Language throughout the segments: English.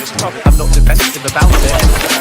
this problem. I'm not defensive about it.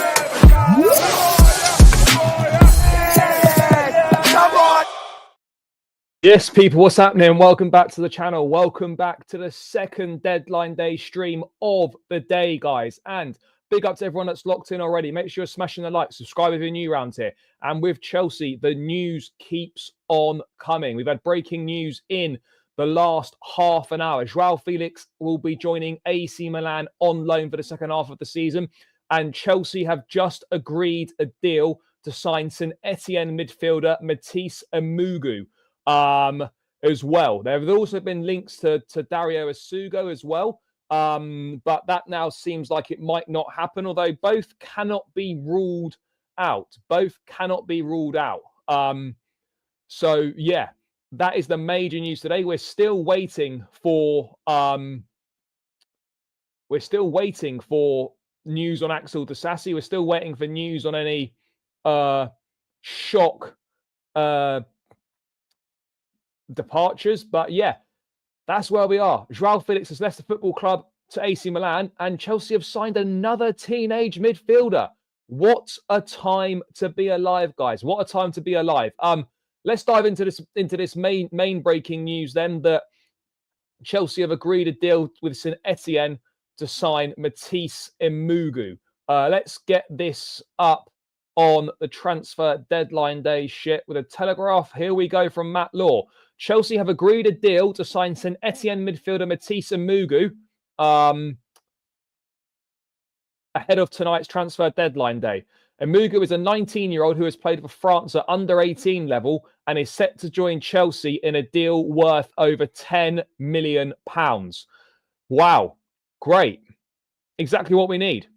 Yes, people, what's happening? Welcome back to the channel. Welcome back to the second deadline day stream of the day, guys. And big up to everyone that's locked in already. Make sure you're smashing the like, subscribe if you're new around here. And with Chelsea, the news keeps on coming. We've had breaking news in the last half an hour. Joao Felix will be joining AC Milan on loan for the second half of the season. And Chelsea have just agreed a deal to sign St Etienne midfielder Mathis Amougou as well. There have also been links to Dario Asugo as well. But that now seems like it might not happen, although both cannot be ruled out. Both cannot be ruled out. So yeah, that is the major news today. We're still waiting for news on Axel Disasi. We're still waiting for news on any shock departures. But yeah, that's where we are. Joao Felix has left the football club to AC Milan, and Chelsea have signed another teenage midfielder. What a time to be alive, guys. What a time to be alive. Let's dive into this main breaking news then, that Chelsea have agreed a deal with St Etienne to sign Mathis Amougou. Let's get this up on the transfer deadline day shit with a Telegraph. Here we go from Matt Law. Chelsea have agreed a deal to sign St Etienne midfielder Mathis Amougou ahead of tonight's transfer deadline day. Amougou is a 19-year-old who has played for France at under-18 level and is set to join Chelsea in a deal worth over £10 million. Wow, great. Exactly what we need.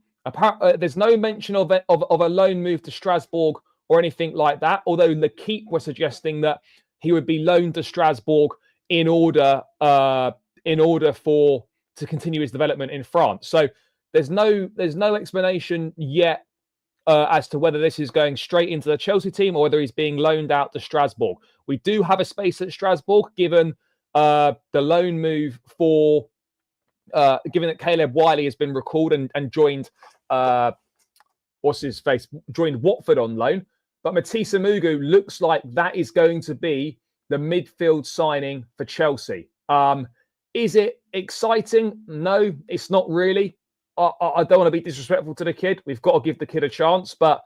There's no mention of a loan move to Strasbourg or anything like that, although L'Équipe were suggesting that he would be loaned to Strasbourg in order to continue his development in France. So there's no explanation yet as to whether this is going straight into the Chelsea team or whether he's being loaned out to Strasbourg. We do have a space at Strasbourg, given the loan move for given that Caleb Wiley has been recalled and joined joined Watford on loan. But Mathis Amougou looks like that is going to be the midfield signing for Chelsea. Is it exciting? No, it's not really. I don't want to be disrespectful to the kid. We've got to give the kid a chance. But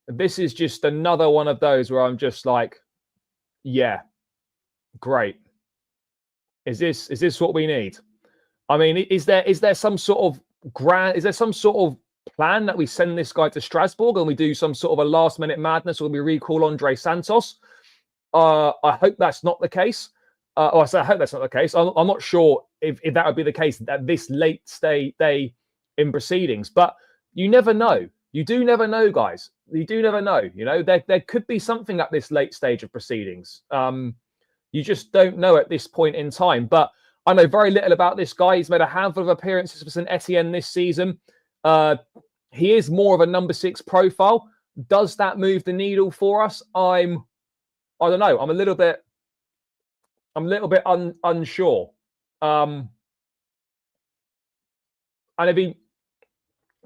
this is just another one of those where I'm just like, yeah, great. Is this what we need? I mean, is there some sort of plan that we send this guy to Strasbourg and we do some sort of a last-minute madness or we recall Andre Santos? I hope that's not the case. I hope that's not the case. I'm not sure if that would be the case at this late day in proceedings. But you never know. You do never know, guys. You do never know. You know, there could be something at this late stage of proceedings. You just don't know at this point in time. But I know very little about this guy. He's made a handful of appearances for St Etienne this season. He is more of a number 6 profile. Does that move the needle for us? I don't know. I'm a little bit unsure. And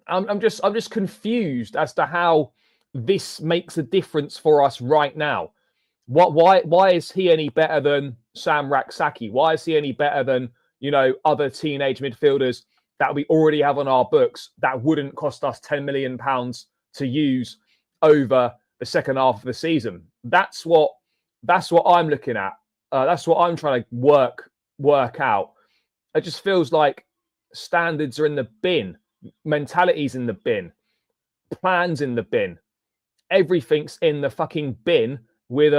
I'm just confused as to how this makes a difference for us right now. Why is he any better than Sam Raksaki? Why is he any better than, other teenage midfielders that we already have on our books that wouldn't cost us £10 million to use over the second half of the season? That's what I'm looking at. That's what I'm trying to work out. It just feels like standards are in the bin, mentality's in the bin, plans in the bin, everything's in the fucking bin with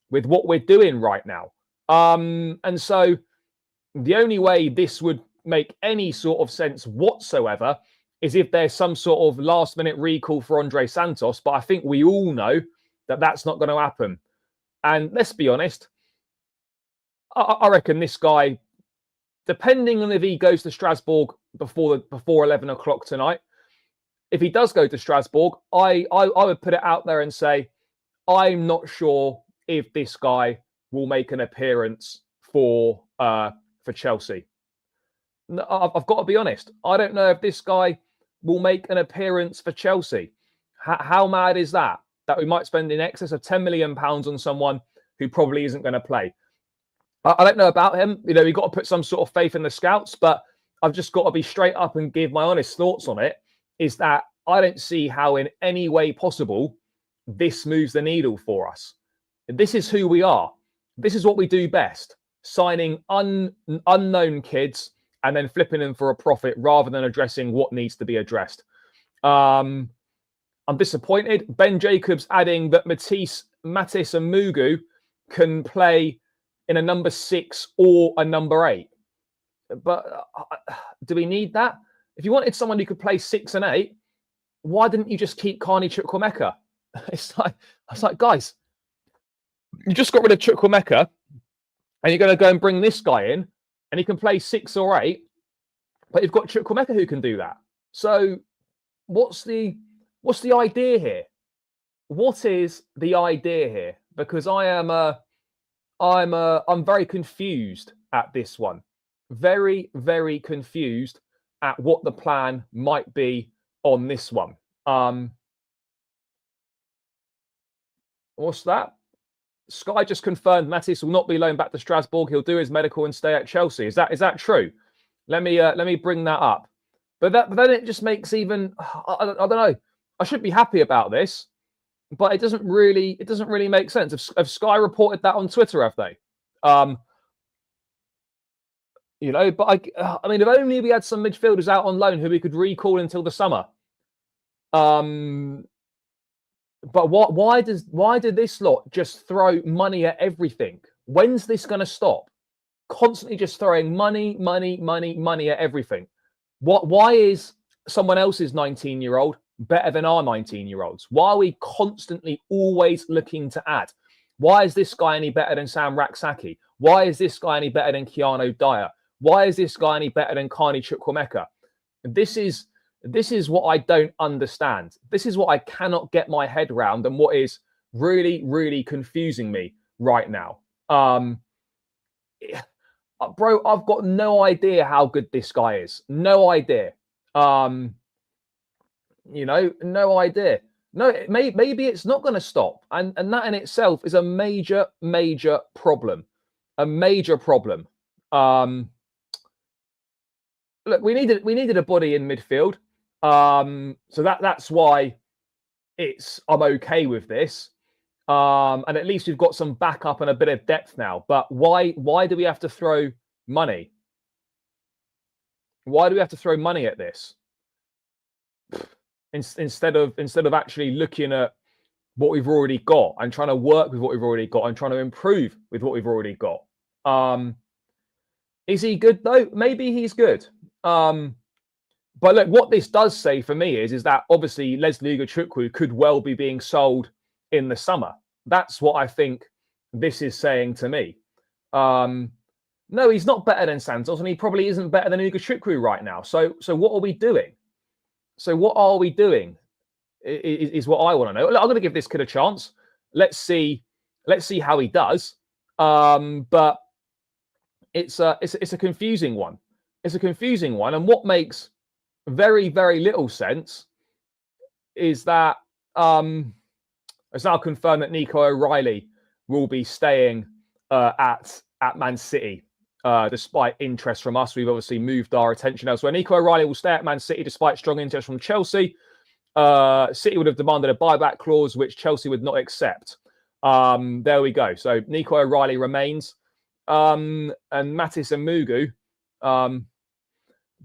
what we're doing right now. And so the only way this would make any sort of sense whatsoever is if there's some sort of last-minute recall for Andre Santos. But I think we all know that that's not going to happen. And let's be honest, I reckon this guy, depending on if he goes to Strasbourg before 11 o'clock tonight, if he does go to Strasbourg, I would put it out there and say, I'm not sure if this guy will make an appearance for Chelsea. I've got to be honest. I don't know if this guy will make an appearance for Chelsea. How mad is that? That we might spend in excess of £10 million on someone who probably isn't going to play. I don't know about him. You've got to put some sort of faith in the scouts, but I've just got to be straight up and give my honest thoughts on it, is that I don't see how in any way possible this moves the needle for us. This is who we are. This is what we do best. Signing unknown kids and then flipping them for a profit rather than addressing what needs to be addressed. I'm disappointed. Ben Jacobs adding that Mathis and Amougou can play in a number 6 or a number 8. But do we need that? If you wanted someone who could play 6 and 8, why didn't you just keep Carney Chukwuemeka? It's like, guys, you just got rid of Chukwuemeka and you're going to go and bring this guy in and he can play 6 or 8, but you've got Chukwuemeka who can do that. So what's the idea here? What is the idea here? Because I'm very confused at this one. Very, very confused at what the plan might be on this one. What's that? Sky just confirmed Mathis will not be loaned back to Strasbourg. He'll do his medical and stay at Chelsea. Is that true? Let me bring that up. But then it just makes even I don't know. I should be happy about this, but it doesn't really make sense. Have Sky reported that on Twitter? Have they? But I mean, if only we had some midfielders out on loan who we could recall until the summer. But why did this lot just throw money at everything? When's this going to stop? Constantly just throwing money at everything. Why is someone else's 19-year-old better than our 19-year-olds? Why are we constantly always looking to add? Why is this guy any better than Sam Raksaki? Why is this guy any better than Keanu Dyer? Why is this guy any better than Carney Chukwuemeka? This is what I don't understand. This is what I cannot get my head around, and what is really, really confusing me right now. Bro, I've got no idea how good this guy is. No idea. No idea. No, maybe it's not going to stop, and that in itself is a major, major problem. A major problem. Look, we needed a body in midfield. So that's why I'm okay with this. And at least we've got some backup and a bit of depth now. But why do we have to throw money? Why do we have to throw money at this? Instead of actually looking at what we've already got and trying to work with what we've already got and trying to improve with what we've already got. Is he good though? Maybe he's good. But look, what this does say for me is that obviously Leslie Ugochukwu could well be being sold in the summer. That's what I think this is saying to me. No, he's not better than Santos, and he probably isn't better than Ugochukwu right now. So what are we doing? So what are we doing? Is what I want to know. I'm going to give this kid a chance. Let's see how he does. But it's a confusing one. It's a confusing one, and what makes very, very little sense is that it's now confirmed that Nico O'Reilly will be staying at Man City, despite interest from us. We've obviously moved our attention elsewhere. Nico O'Reilly will stay at Man City despite strong interest from Chelsea. City would have demanded a buyback clause, which Chelsea would not accept. There we go. So Nico O'Reilly remains, and Mathis and Amougou.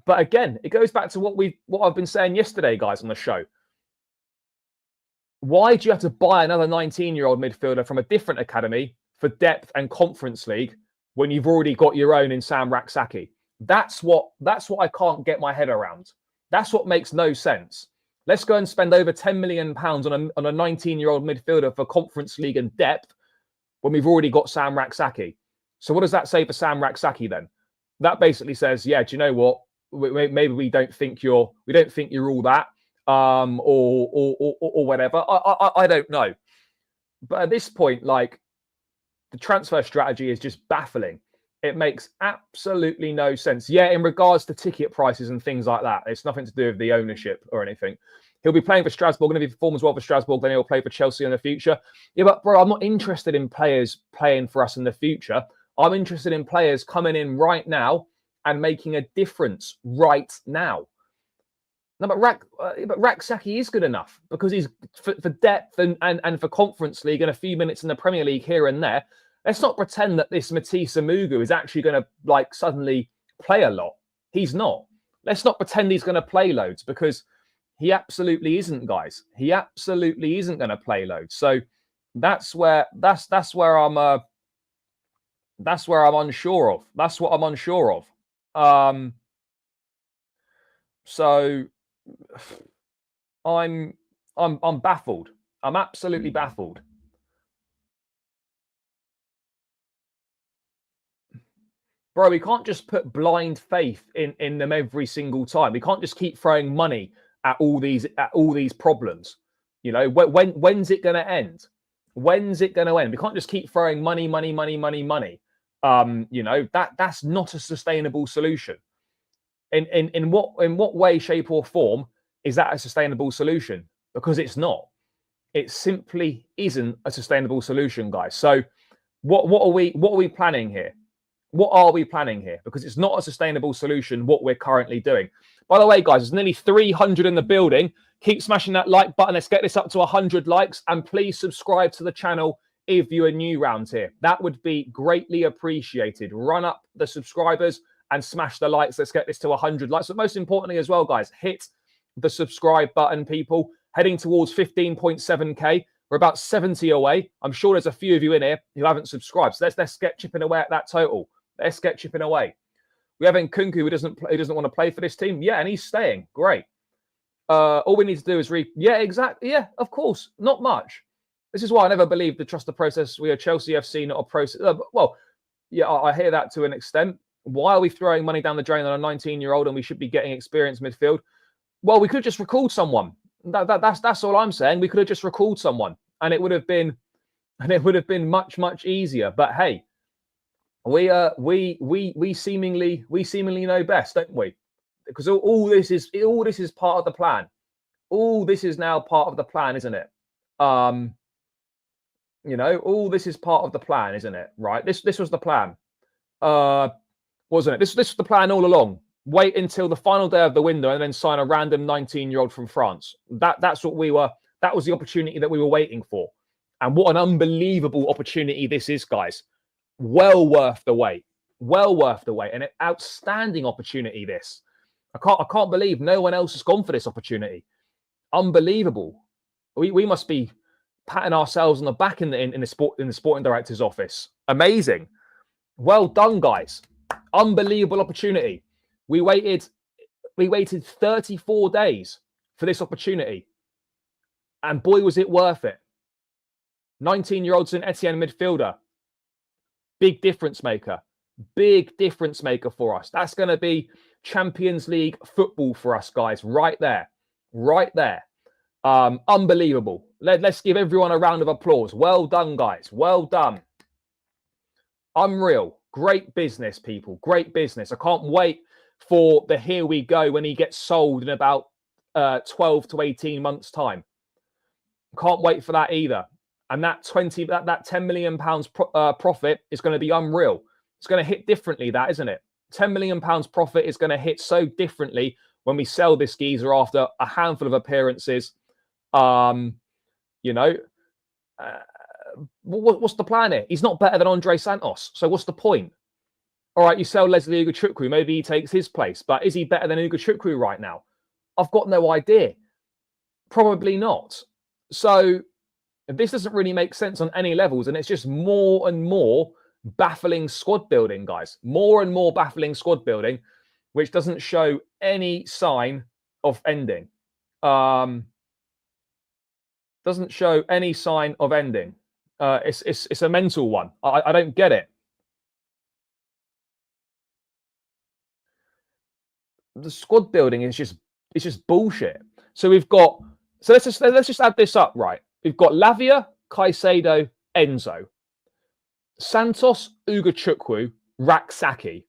But again, it goes back to what I've been saying yesterday, guys, on the show. Why do you have to buy another 19-year-old midfielder from a different academy for depth and Conference League when you've already got your own in Sam Raksaki? That's what I can't get my head around. That's what makes no sense. Let's go and spend over £10 million on a 19-year-old midfielder for Conference League and depth when we've already got Sam Raksaki. So what does that say for Sam Raksaki then? That basically says, yeah, do you know what? Maybe we don't think you're all that, or whatever. I don't know. But at this point, like, the transfer strategy is just baffling. It makes absolutely no sense. Yeah, in regards to ticket prices and things like that, it's nothing to do with the ownership or anything. He'll be playing for Strasbourg, and if he performs well for Strasbourg, then he'll play for Chelsea in the future. Yeah, but bro, I'm not interested in players playing for us in the future. I'm interested in players coming in right now and making a difference right now. No, but Rak-Sakyi is good enough because he's for depth and for Conference League and a few minutes in the Premier League here and there. Let's not pretend that this Mathis Amougou is actually going to like suddenly play a lot. He's not. Let's not pretend he's going to play loads because he absolutely isn't, guys. He absolutely isn't going to play loads. So that's where I'm unsure of. That's what I'm unsure of. So I'm baffled. I'm absolutely baffled. Bro, we can't just put blind faith in them every single time. We can't just keep throwing money at all these problems. You know, when's it going to end? When's it going to end? We can't just keep throwing money. You know, that's not a sustainable solution. In what way, shape, or form is that a sustainable solution? Because it's not. It simply isn't a sustainable solution, guys. So what are we planning here? What are we planning here? Because it's not a sustainable solution, what we're currently doing. By the way, guys, there's nearly 300 in the building. Keep smashing that like button. Let's get this up to 100 likes. And please subscribe to the channel if you are new round here. That would be greatly appreciated. Run up the subscribers and smash the likes. Let's get this to 100 likes. But most importantly as well, guys, hit the subscribe button, people. Heading towards 15.7K. We're about 70 away. I'm sure there's a few of you in here who haven't subscribed. So let's get chipping away at that total. Let's get chipping away. We have Nkunku who doesn't want to play for this team. Yeah, and he's staying. Great. All we need to do is Yeah, exactly. Yeah, of course. Not much. This is why I never believed the trust the process. We are Chelsea FC, not a process. Well, yeah, I hear that to an extent. Why are we throwing money down the drain on a 19-year-old and we should be getting experienced midfield? Well, we could have just recalled someone. That's all I'm saying. We could have just recalled someone, and it would have been much easier. But hey, we seemingly know best, don't we? Because all this is part of the plan. All this is now part of the plan, isn't it? You know, all this is part of the plan, isn't it? Right? This was the plan, wasn't it? This was the plan all along. Wait until the final day of the window and then sign a random 19-year-old from France. That's what we were. That was the opportunity that we were waiting for. And what an unbelievable opportunity this is, guys. Well worth the wait. Well worth the wait. And an outstanding opportunity, this. I can't believe no one else has gone for this opportunity. Unbelievable. We must be patting ourselves on the back in the sporting director's office. Amazing. Well done, guys. Unbelievable opportunity. We waited 34 days for this opportunity. And boy, was it worth it. 19-year-old St. Etienne midfielder. Big difference maker. Big difference maker for us. That's going to be Champions League football for us, guys. Right there. Right there. Unbelievable. Let's give everyone a round of applause. Well done, guys. Well done. Unreal. Great business, people. Great business. I can't wait for the here we go when he gets sold in about 12 to 18 months' time. Can't wait for that either. And that 10 million pounds profit is going to be unreal. It's going to hit differently, that, isn't it? 10 million pounds profit is going to hit so differently when we sell this geezer after a handful of appearances. You know, what's the plan here? He's not better than Andre Santos. So what's the point? All right, you sell Leslie Ugochukwu. Maybe he takes his place. But is he better than Ugochukwu right now? I've got no idea. Probably not. So this doesn't really make sense on any levels. And it's just more and more baffling squad building, guys. More and more baffling squad building, which doesn't show any sign of ending. Doesn't show any sign of ending. It's a mental one. I don't get it. The squad building is just bullshit. So we've got. So let's just add this up, right? We've got Lavia, Caicedo, Enzo, Santos, Ugochukwu, Raksaki.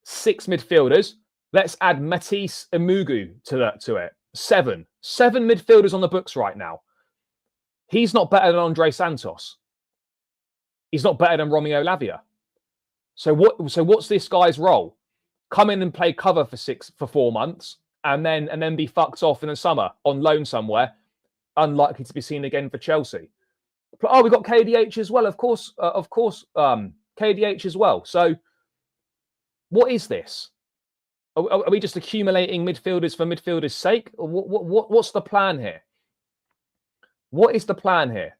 6 midfielders. Let's add Mathis, Amougou to it. 7 midfielders on the books right now. He's not better than Andre Santos. He's not better than Romeo Lavia. So what's this guy's role? Come in and play cover for 4 months, and then be fucked off in the summer on loan somewhere, unlikely to be seen again for Chelsea. Oh, we've got KDH as well, of course, KDH as well. So what is this? Are we just accumulating midfielders for midfielders' sake? Or what's the plan here? What is the plan here?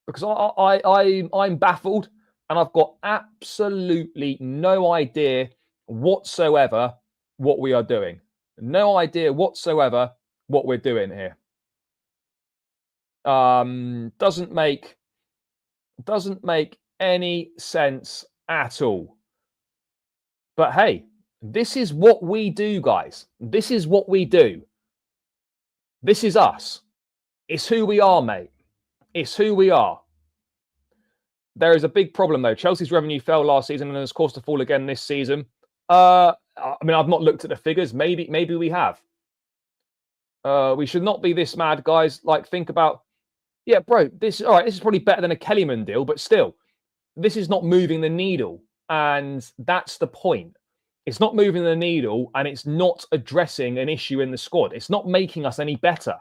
Because I'm baffled, and I've got absolutely no idea whatsoever what we are doing. No idea whatsoever what we're doing here. Doesn't make any sense at all. But hey, this is what we do, guys. This is what we do. This is us. It's who we are, mate. It's who we are. There is a big problem, though. Chelsea's revenue fell last season and has caused to fall again this season. I mean, I've not looked at the figures. Maybe we have. We should not be this mad, guys. Like, think about, yeah, bro, this is probably better than a Kellyman deal, but still, this is not moving the needle. And that's the point. It's not moving the needle, and it's not addressing an issue in the squad. It's not making us any better.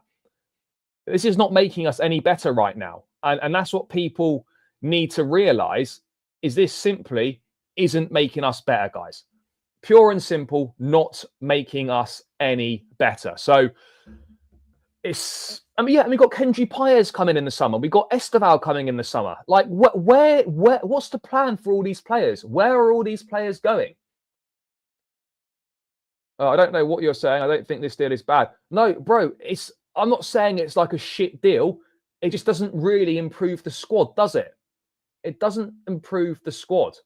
This is not making us any better right now. And that's what people need to realize, is this simply isn't making us better, guys. Pure and simple, not making us any better. So it's, I mean, yeah, we've got Kendry Paez coming in the summer. We've got Esteval coming in the summer. Like, what's the plan for all these players? Where are all these players going? I don't know what you're saying. I don't think this deal is bad. No, bro, I'm not saying it's like a shit deal. It just doesn't really improve the squad, does it? It doesn't improve the squad.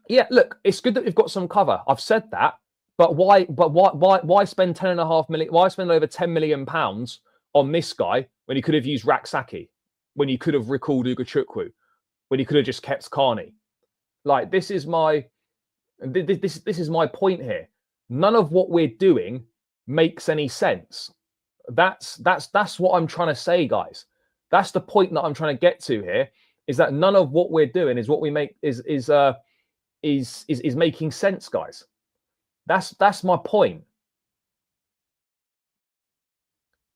Yeah, look, it's good that we've got some cover. I've said that. But why spend 10.5 million? Why spend over £10 million on this guy when you could have used Raksaki, when you could have recalled Ugachukwu, when you could have just kept Carney? Like, this is my point here. None of what we're doing makes any sense. That's what I'm trying to say, guys. That's the point that I'm trying to get to here. Is that none of what we're doing is what we make is making sense, guys. That's my point.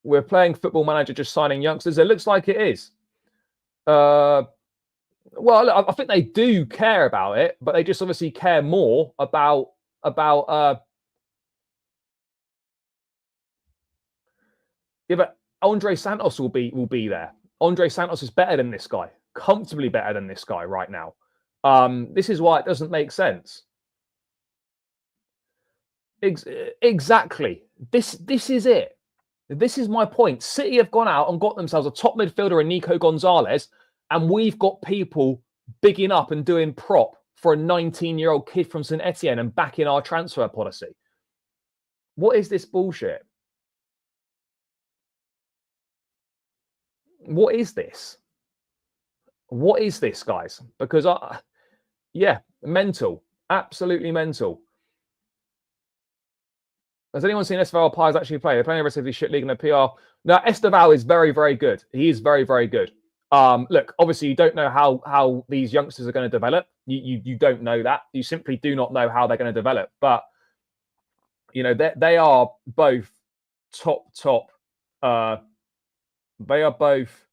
We're playing Football Manager, just signing youngsters. It looks like it is. Well, I think they do care about it, but they just obviously care more about yeah, but Andre Santos will be there. Andre Santos is better than this guy, comfortably better than this guy right now. This is why it doesn't make sense. Exactly. This is it. This is my point. City have gone out and got themselves a top midfielder in Nico Gonzalez, and we've got people bigging up and doing prop for a 19-year-old kid from St Etienne and backing our transfer policy. What is this bullshit? What is this? What is this, guys? Because yeah, mental. Absolutely mental. Has anyone seen Esteval Paez actually play? They're playing a relatively shit league in the PR. Now, Esteval is very, very good. He is very, very good. Look, obviously, you don't know how these youngsters are going to develop. You don't know that. You simply do not know how they're going to develop. But, you know, they are both top. They are both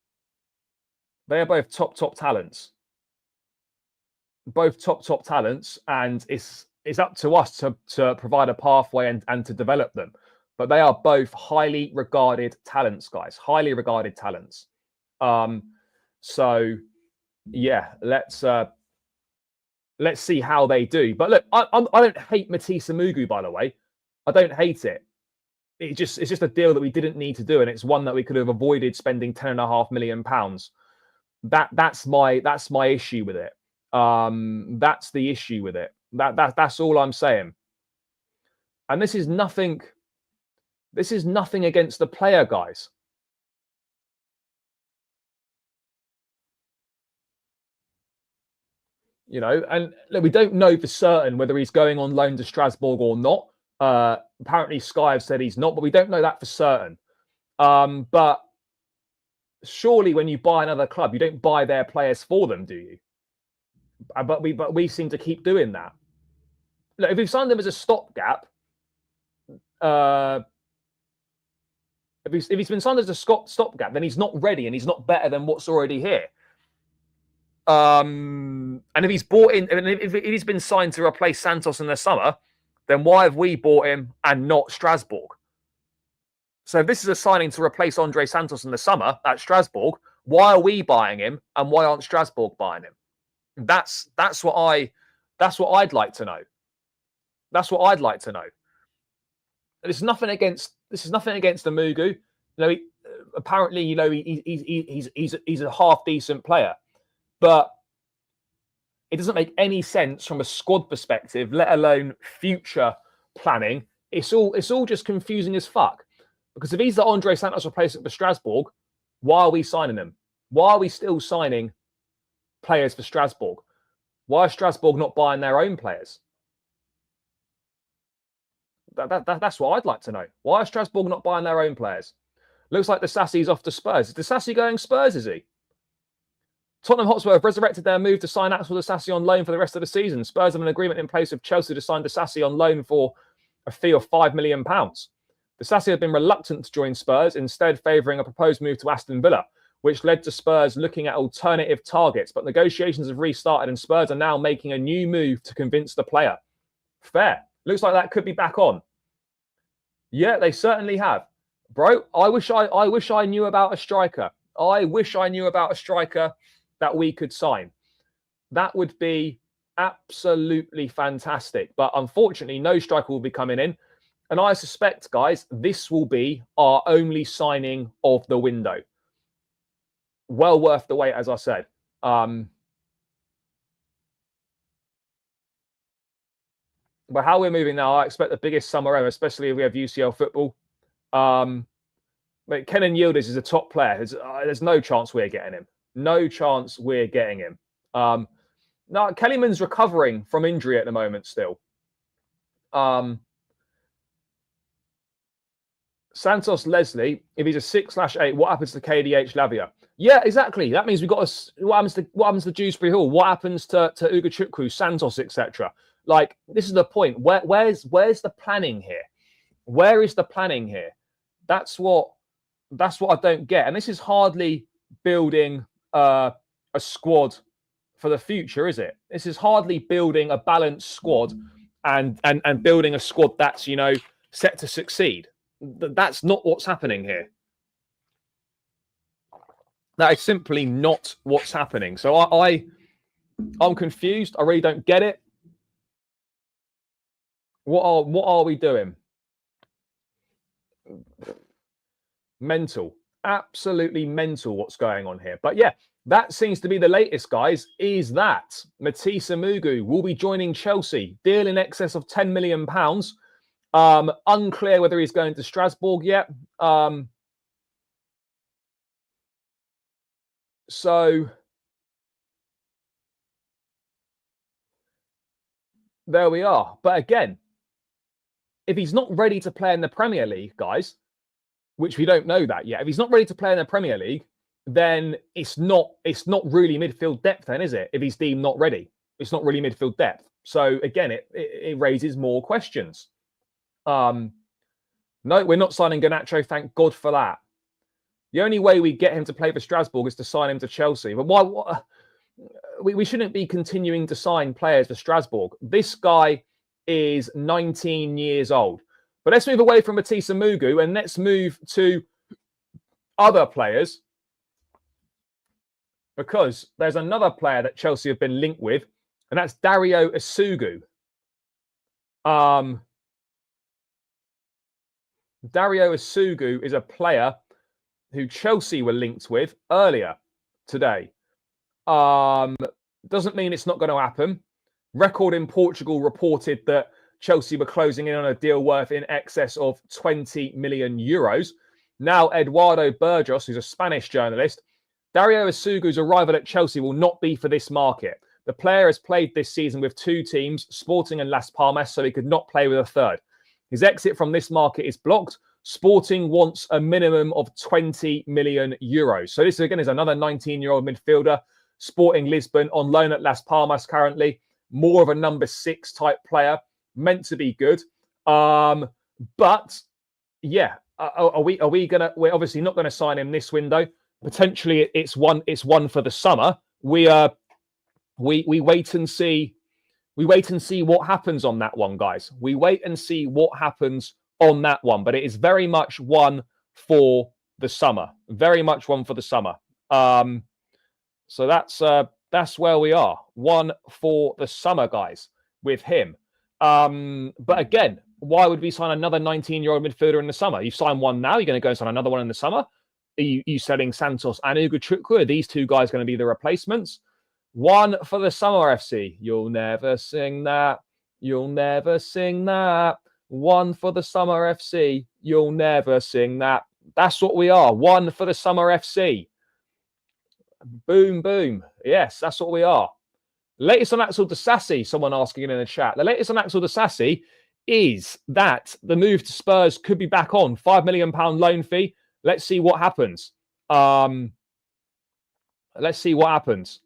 top talents. Both top talents, and it's up to us to provide a pathway and to develop them. But they are both highly regarded talents, guys. Highly regarded talents. So yeah, let's see how they do. But look, I don't hate Mathis Amougou, by the way. I don't hate it. It's just a deal that we didn't need to do, and it's one that we could have avoided spending £10.5 million. That's my issue with it. That's the issue with it. That's all I'm saying. And this is nothing against the player, guys. You know, and look, we don't know for certain whether he's going on loan to Strasbourg or not. Apparently, Sky have said he's not, but we don't know that for certain. But surely, when you buy another club, you don't buy their players for them, do you? But we seem to keep doing that. Look, if we've signed them as a stopgap, if he's been signed as a stopgap, then he's not ready and he's not better than what's already here. And if he's bought in, if he's been signed to replace Santos in the summer, then why have we bought him and not Strasbourg? So if this is a signing to replace Andre Santos in the summer at Strasbourg, why are we buying him and why aren't Strasbourg buying him? That's what I'd like to know. That's what I'd like to know. This is nothing against Amougou. You know, apparently, you know, he's a half decent player, but it doesn't make any sense from a squad perspective, let alone future planning. It's all just confusing as fuck. Because if he's the Andre Santos replacement for Strasbourg, why are we signing him? Why are we still signing players for Strasbourg? Why is Strasbourg not buying their own players? That's what I'd like to know. Why is Strasbourg not buying their own players? Looks like Disasi's off to Spurs. Is Disasi going Spurs, is he? Tottenham Hotspur have resurrected their move to sign Axel Disasi on loan for the rest of the season. Spurs have an agreement in place with Chelsea to sign Disasi on loan for a fee of £5 million. Disasi had been reluctant to join Spurs, instead favouring a proposed move to Aston Villa, which led to Spurs looking at alternative targets. But negotiations have restarted and Spurs are now making a new move to convince the player. Fair. Looks like that could be back on. Yeah, they certainly have. Bro, I wish I knew about a striker. I wish I knew about a striker that we could sign. That would be absolutely fantastic. But unfortunately, no striker will be coming in. And I suspect, guys, this will be our only signing of the window. Well worth the wait, as I said. But how we're moving now, I expect the biggest summer ever, especially if we have UCL football. But Kenan Yildiz is a top player. There's no chance we're getting him. No chance we're getting him. Now, Kellyman's recovering from injury at the moment still. Santos Leslie, if he's a 6/8, what happens to KDH Lavia? Yeah, exactly. That means we've got what happens to Dewsbury Hall? What happens to Ugachukwu, Santos, etc.? Like, this is the point. Where's the planning here? Where is the planning here? That's what I don't get. And this is hardly building a squad for the future, is it? This is hardly building a balanced squad and building a squad that's, you know, set to succeed. That's not what's happening here. That is simply not what's happening. So I'm confused. I really don't get it. What are we doing? Mental. Absolutely mental what's going on here. But yeah, that seems to be the latest, guys, is that Mathis Amougou will be joining Chelsea. Deal in excess of £10 million. Unclear whether he's going to Strasbourg yet. So there we are. But again, if he's not ready to play in the Premier League, guys, which we don't know that yet, if he's not ready to play in the Premier League, then it's not really midfield depth then, is it? If he's deemed not ready, it's not really midfield depth. So again, it raises more questions. No, we're not signing Garnacho. Thank God for that. The only way we get him to play for Strasbourg is to sign him to Chelsea. But why? We shouldn't be continuing to sign players for Strasbourg. This guy is 19 years old. But let's move away from Mathis Amougou and let's move to other players, because there's another player that Chelsea have been linked with, and that's Dario Isugu. Dario Isugu is a player who Chelsea were linked with earlier today. Doesn't mean it's not going to happen. Record in Portugal reported that Chelsea were closing in on a deal worth in excess of 20 million euros. Now, Eduardo Burgos, who's a Spanish journalist, Dario Isugu's arrival at Chelsea will not be for this market. The player has played this season with 2 teams, Sporting and Las Palmas, so he could not play with a third. His exit from this market is blocked. Sporting wants a minimum of 20 million euros. So this, again, is another 19-year-old midfielder. Sporting Lisbon on loan at Las Palmas currently. More of a number 6 type player. Meant to be good. But, yeah, are we going to... We're obviously not going to sign him this window. Potentially, it's one for the summer. We wait and see. We wait and see what happens on that one, guys. We wait and see what happens on that one. But it is very much one for the summer. Very much one for the summer. So that's where we are. One for the summer, guys, with him. But again, why would we sign another 19-year-old midfielder in the summer? You sign one now, you're going to go and sign another one in the summer. Are you selling Santos and Ugochukwu? Are these 2 guys going to be the replacements? One for the summer, FC. You'll never sing that. You'll never sing that. One for the summer, FC. You'll never sing that. That's what we are. One for the summer, FC. Boom, boom. Yes, that's what we are. Latest on Axel Disasi, someone asking in the chat. The latest on Axel Disasi is that the move to Spurs could be back on. £5 million loan fee. Let's see what happens. Let's see what happens.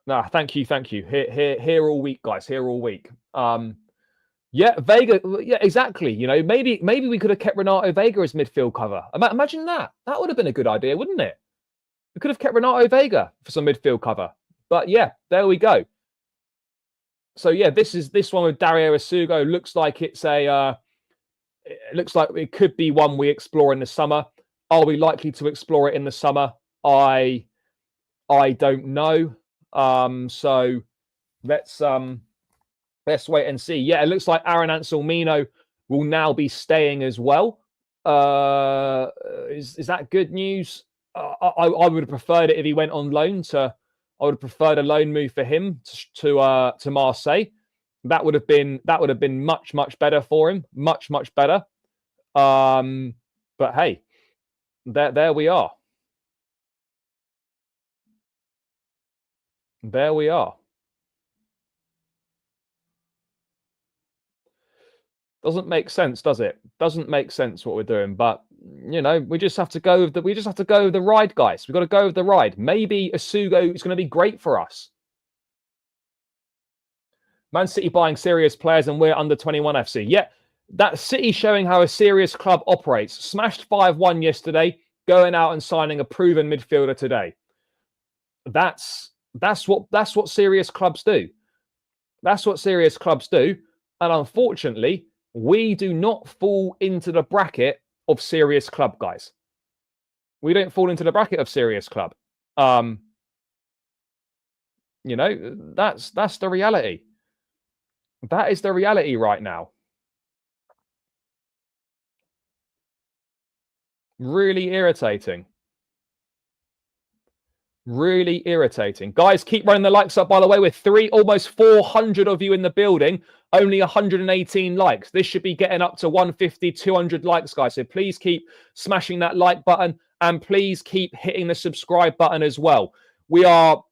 No, thank you. Here all week, guys. Here all week. Yeah, Vega. Yeah, exactly. You know, maybe we could have kept Renato Vega as midfield cover. Imagine that. That would have been a good idea, wouldn't it? We could have kept Renato Vega for some midfield cover. But yeah, there we go. So yeah, this one with Dario Asugo looks like it's a. It looks like it could be one we explore in the summer. Are we likely to explore it in the summer? I don't know. So let's wait and see. Yeah, it looks like Aaron Anselmino will now be staying as well. Is that good news? I would have preferred it if he went on loan to. I would have preferred a loan move for him to Marseille. That would have been much better for him. Much better. But hey, there we are. There we are. Doesn't make sense, does it? Doesn't make sense what we're doing, but you know, we just have to go with the ride, guys. We've got to go with the ride. Maybe Asugo is going to be great for us. Man City buying serious players and we're under 21 FC. Yeah, that City showing how a serious club operates. Smashed 5-1 yesterday, going out and signing a proven midfielder today. That's what serious clubs do. That's what serious clubs do. And unfortunately, we do not fall into the bracket of serious club, guys. We don't fall into the bracket of serious club. You know, that's the reality. That is the reality right now. Really irritating. Really irritating. Guys, keep running the likes up, by the way. With almost 400 of you in the building, only 118 likes. This should be getting up to 150, 200 likes, guys. So please keep smashing that like button and please keep hitting the subscribe button as well. We're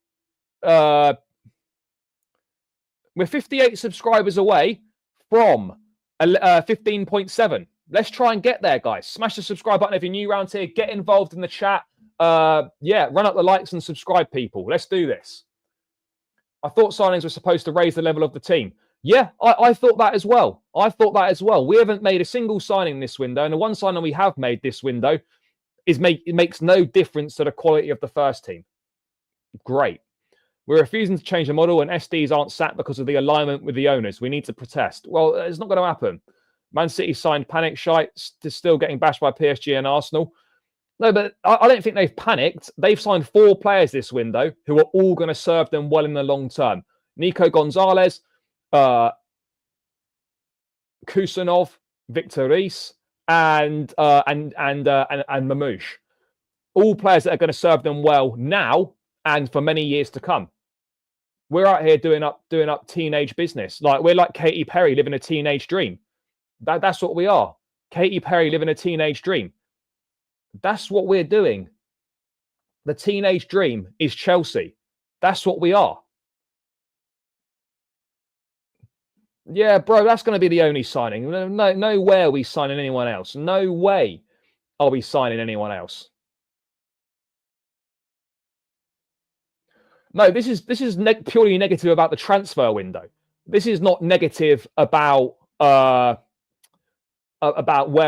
58 subscribers away from 15.7. Let's try and get there, guys. Smash the subscribe button if you're new around here. Get involved in the chat. Yeah, run up the likes and subscribe, people. Let's do this. I thought signings were supposed to raise the level of the team. Yeah, I thought that as well. I thought that as well. We haven't made a single signing this window, and the one signing we have made this window it makes no difference to the quality of the first team. Great. We're refusing to change the model, and SDs aren't sacked because of the alignment with the owners. We need to protest. Well, it's not going to happen. Man City signed panic shite, still getting bashed by PSG and Arsenal. No, but I don't think they've panicked. They've signed 4 players this window who are all going to serve them well in the long term. Nico Gonzalez, Kusanov, Victor Reis, and Mamouche. All players that are going to serve them well now and for many years to come. We're out here doing up teenage business. Like we're like Katy Perry living a teenage dream. That's what we are. Katy Perry living a teenage dream. That's what we're doing. The teenage dream is Chelsea. That's what we are. Yeah, bro, that's going to be the only signing. No way are we signing anyone else. No way are we signing anyone else. No, this is purely negative about the transfer window. This is not negative about where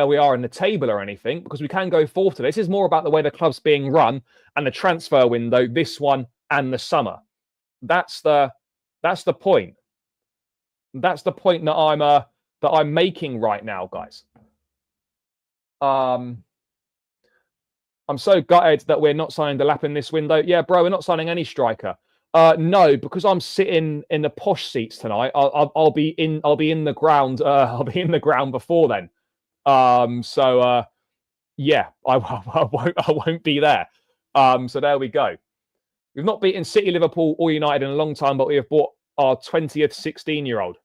we are in the table or anything, because we can go forth to this. This is more about the way the club's being run and the transfer window, this one and the summer. That's the point. That's the point that I'm making right now, guys. I'm so gutted that we're not signing the lap in this window. Yeah, bro, we're not signing any striker. No, because I'm sitting in the posh seats tonight. I'll be in the ground. I'll be in the ground before then. Yeah, I won't be there. So there we go. We've not beaten City, Liverpool, or United in a long time, but we have bought our 20th 16-year-old.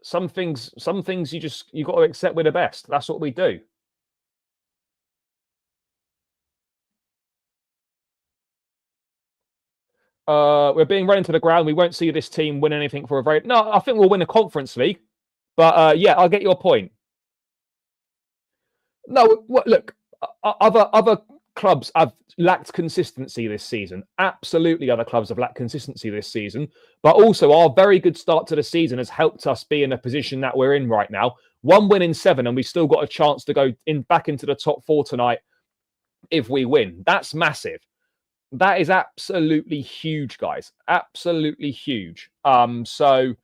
Some things you got to accept we're the best. That's what we do. We're being run into the ground. We won't see this team win anything for a very... No, I think we'll win a Conference League. But yeah, I get your point. No, look, other clubs have lacked consistency this season. Absolutely, other clubs have lacked consistency this season. But also, our very good start to the season has helped us be in a position that we're in right now. 1 win in 7, and we still got a chance to go back into the top 4 tonight if we win. That's massive. That is absolutely huge, guys. Absolutely huge. So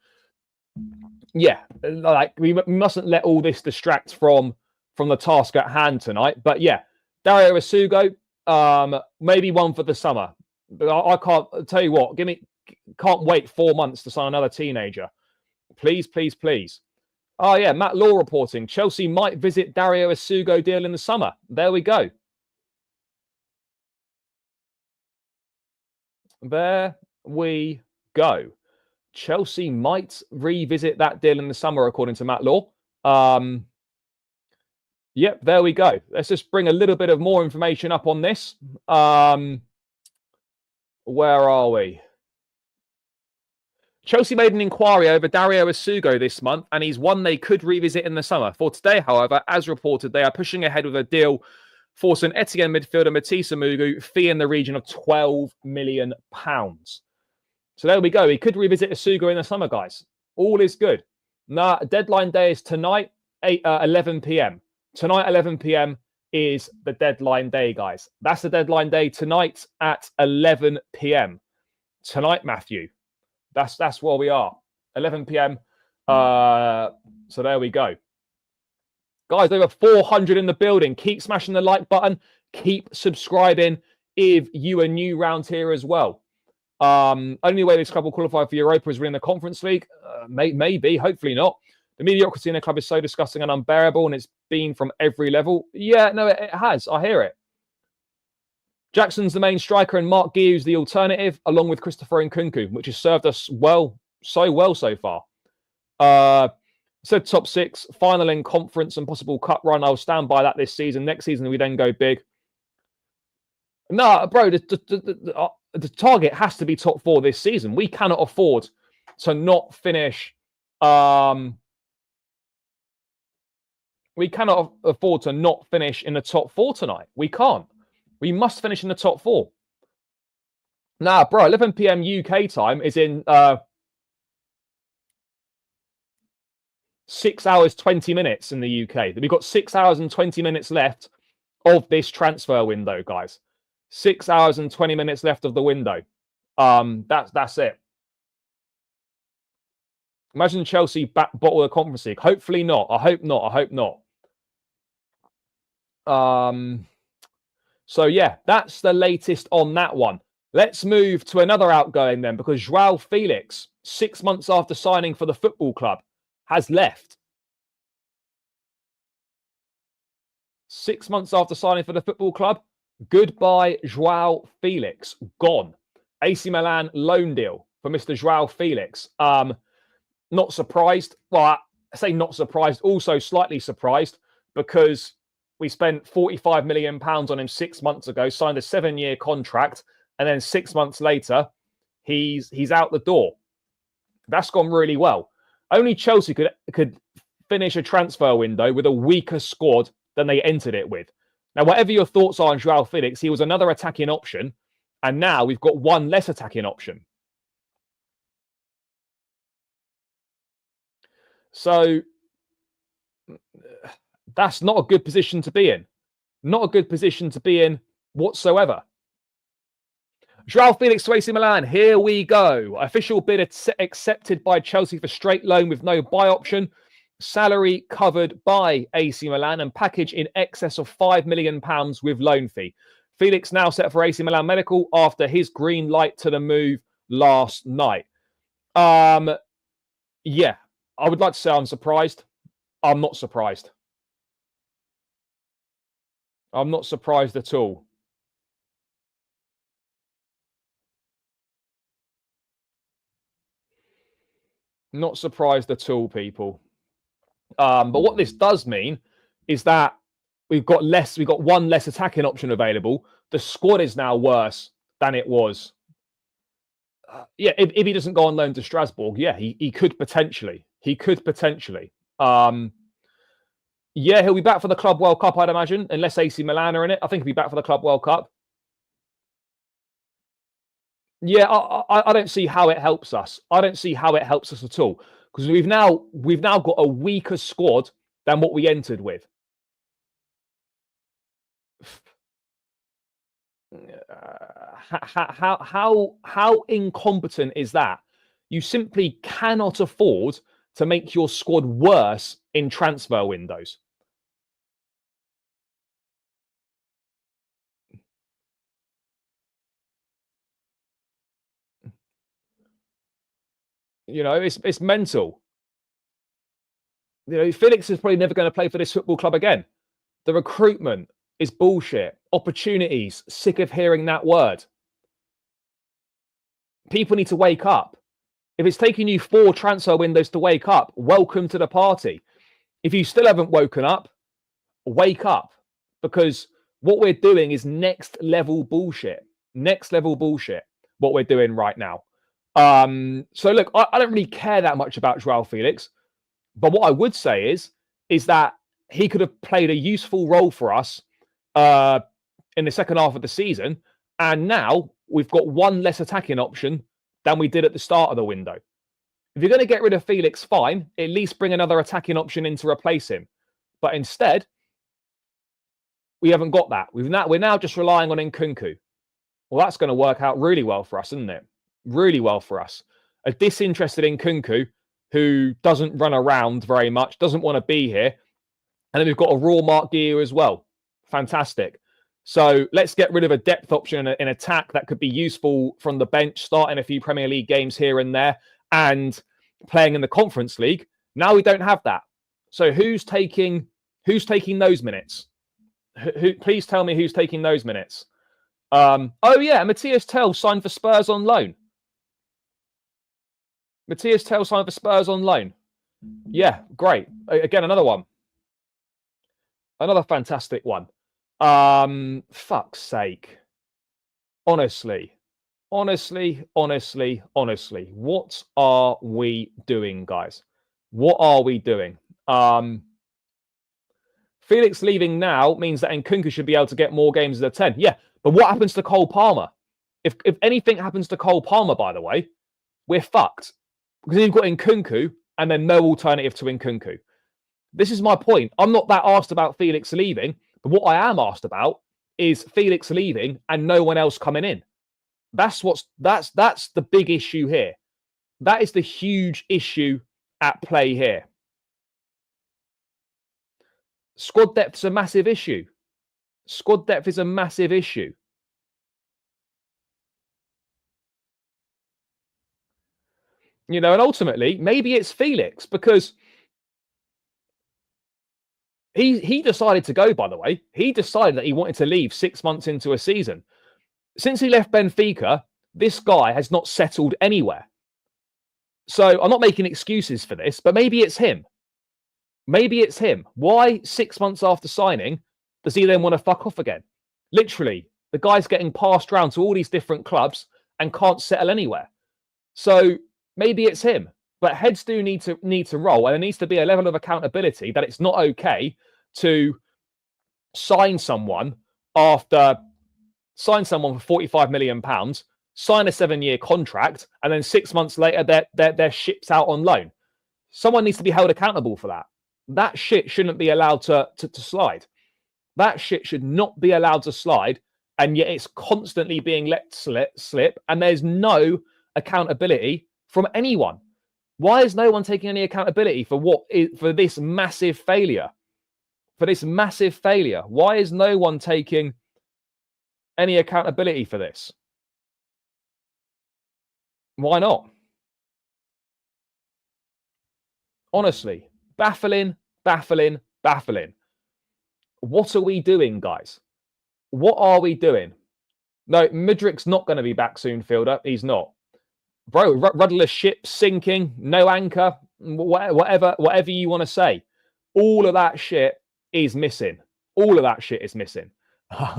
yeah, like we mustn't let all this distract from the task at hand tonight. But yeah, Dario Asugo, maybe one for the summer. But I can't tell you what. Can't wait 4 months to sign another teenager. Please, please, please. Oh yeah, Matt Law reporting Chelsea might visit Dario Asugo deal in the summer. There we go. There we go. Chelsea might revisit that deal in the summer, according to Matt Law. Yep, there we go. Let's just bring a little bit of more information up on this. Where are we? Chelsea made an inquiry over Dario Asugo this month, and he's one they could revisit in the summer. For today, however, as reported, they are pushing ahead with a deal for St Etienne midfielder Mathis Amougou, fee in the region of £12 million. So there we go. He could revisit Asugo in the summer, guys. All is good. Nah, deadline day is tonight, 11 p.m. Tonight, 11 p.m. is the deadline day, guys. That's the deadline day tonight at 11 p.m. Tonight, Matthew. That's where we are. 11 p.m. So there we go. Guys, over 400 in the building. Keep smashing the like button. Keep subscribing if you are new around here as well. Only way this club will qualify for Europa is winning the Conference League. Maybe, hopefully not. The mediocrity in the club is so disgusting and unbearable, and it's been from every level. Yeah, no, it has. I hear it. Jackson's the main striker, and Mark Guiu's the alternative, along with Christopher Nkunku, which has served us so far. Said top 6, final in conference and possible cup run. I'll stand by that this season. Next season, we then go big. No, bro, the target has to be top 4 this season. We cannot afford to not finish. We cannot afford to not finish in the top 4 tonight. We can't. We must finish in the top 4. Nah, bro, 11 p.m. UK time is in 6 hours, 20 minutes in the UK. We've got 6 hours and 20 minutes left of this transfer window, guys. 6 hours and 20 minutes left of the window. That's it. Imagine Chelsea bottle the Conference League. Hopefully not. I hope not. I hope not. So yeah, that's the latest on that one. Let's move to another outgoing then, because Joao Felix, 6 months after signing for the football club, has left. 6 months after signing for the football club, goodbye Joao Felix, gone. AC Milan loan deal for Mr. Joao Felix. Not surprised. Well, I say not surprised, also slightly surprised, because we spent £45 million on him 6 months ago, signed a 7-year contract, and then 6 months later, he's out the door. That's gone really well. Only Chelsea could finish a transfer window with a weaker squad than they entered it with. Now, whatever your thoughts are on Joao Felix, he was another attacking option, and now we've got one less attacking option. So that's not a good position to be in. Not a good position to be in whatsoever. Joao Felix to AC Milan. Here we go. Official bid accepted by Chelsea for straight loan with no buy option. Salary covered by AC Milan and package in excess of £5 million with loan fee. Felix now set for AC Milan medical after his green light to the move last night. Yeah, I would like to say I'm surprised. I'm not surprised. I'm not surprised at all. Not surprised at all, people. But what this does mean is that we've got one less attacking option available. The squad is now worse than it was. Yeah, if he doesn't go on loan to Strasbourg, yeah, he could potentially. He could potentially. Yeah, he'll be back for the Club World Cup, I'd imagine, unless AC Milan are in it. I think he'll be back for the Club World Cup. Yeah, I don't see how it helps us. I don't see how it helps us at all, because we've now got a weaker squad than what we entered with. How incompetent is that? You simply cannot afford to make your squad worse in transfer windows. You know, it's mental. You know, Felix is probably never going to play for this football club again. The recruitment is bullshit. Opportunities, sick of hearing that word. People need to wake up. If it's taking you 4 transfer windows to wake up, welcome to the party. If you still haven't woken up, wake up. Because what we're doing is next level bullshit. Next level bullshit, what we're doing right now. So look, I don't really care that much about Joao Felix. But what I would say is that he could have played a useful role for us in the second half of the season. And now we've got one less attacking option than we did at the start of the window. If you're going to get rid of Felix, fine. At least bring another attacking option in to replace him. But instead, we haven't got that. We're now just relying on Nkunku. Well, that's going to work out really well for us, isn't it? Really well for us. A disinterested Nkunku who doesn't run around very much, doesn't want to be here. And then we've got a raw Mark Gear as well. Fantastic. So let's get rid of a depth option in attack that could be useful from the bench, starting a few Premier League games here and there and playing in the Conference League. Now we don't have that. So who's taking those minutes? Please tell me who's taking those minutes. Oh yeah, Matthias Tell signed for Spurs on loan. Matthias Tell signed for Spurs on loan. Yeah, great. Again, another one. Another fantastic one. Fuck's sake. Honestly. What are we doing, guys? What are we doing? Felix leaving now means that Nkunku should be able to get more games as a 10. Yeah, but what happens to Cole Palmer? If anything happens to Cole Palmer, by the way, we're fucked. Because you've got Nkunku and then no alternative to Nkunku. This is my point. I'm not that asked about Felix leaving, but what I am asked about is Felix leaving and no one else coming in. That's the big issue here. That is the huge issue at play here. Squad depth is a massive issue. Squad depth is a massive issue. You know, and ultimately, maybe it's Felix because he decided to go, by the way. He decided that he wanted to leave 6 months into a season. Since he left Benfica, this guy has not settled anywhere. So I'm not making excuses for this, but maybe it's him. Maybe it's him. Why 6 months after signing does he then want to fuck off again? Literally, the guy's getting passed around to all these different clubs and can't settle anywhere. So maybe it's him. But heads do need to roll, and there needs to be a level of accountability that it's not okay to sign someone for £45 million, sign a 7-year contract, and then 6 months later they're shipped out on loan. Someone needs to be held accountable for that. That shit shouldn't be allowed to slide. That shit should not be allowed to slide, and yet it's constantly being let slip, and there's no accountability from anyone. Why is no one taking any accountability for this massive failure? For this massive failure, why is no one taking any accountability for this? Why not? Honestly, baffling. What are we doing, guys? What are we doing? No, Mudrik's not going to be back soon, Fielder. He's not. Bro, rudderless ship sinking, no anchor, whatever you want to say. All of that shit is missing. All of that shit is missing.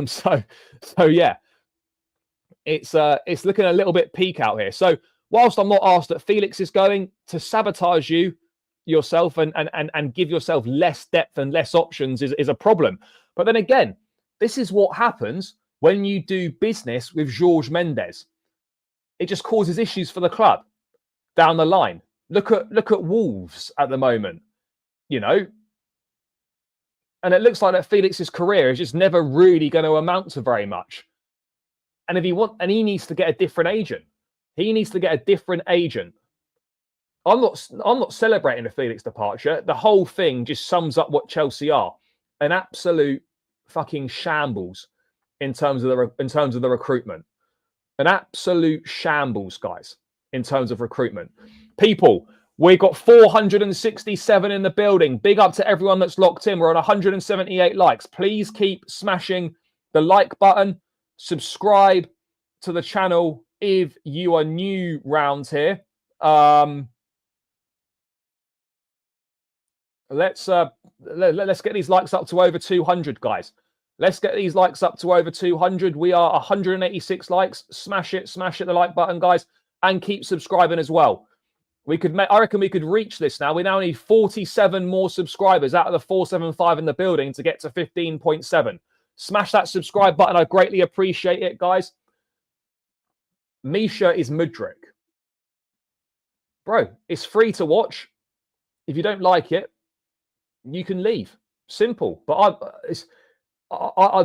So yeah, it's looking a little bit peak out here. So whilst I'm not asked that Felix is going to sabotage yourself and give yourself less depth and less options is a problem. But then again, this is what happens when you do business with Jorge Mendes. It just causes issues for the club down the line. Look at Wolves at the moment, you know. And it looks like that Felix's career is just never really going to amount to very much. And he needs to get a different agent. He needs to get a different agent. I'm not celebrating the Felix departure. The whole thing just sums up what Chelsea are: an absolute fucking shambles in terms of the recruitment. An absolute shambles, guys, in terms of recruitment. People, we've got 467 in the building. Big up to everyone that's locked in. We're on 178 likes. Please keep smashing the like button. Subscribe to the channel if you are new round here. Let's get these likes up to over 200, guys. Let's get these likes up to over 200. We are 186 likes. Smash it, the like button, guys, and keep subscribing as well. I reckon we could reach this now. We now need 47 more subscribers out of the 475 in the building to get to 15.7. Smash that subscribe button. I greatly appreciate it, guys. Misha is Mudrik. Bro, it's free to watch. If you don't like it, you can leave. Simple. But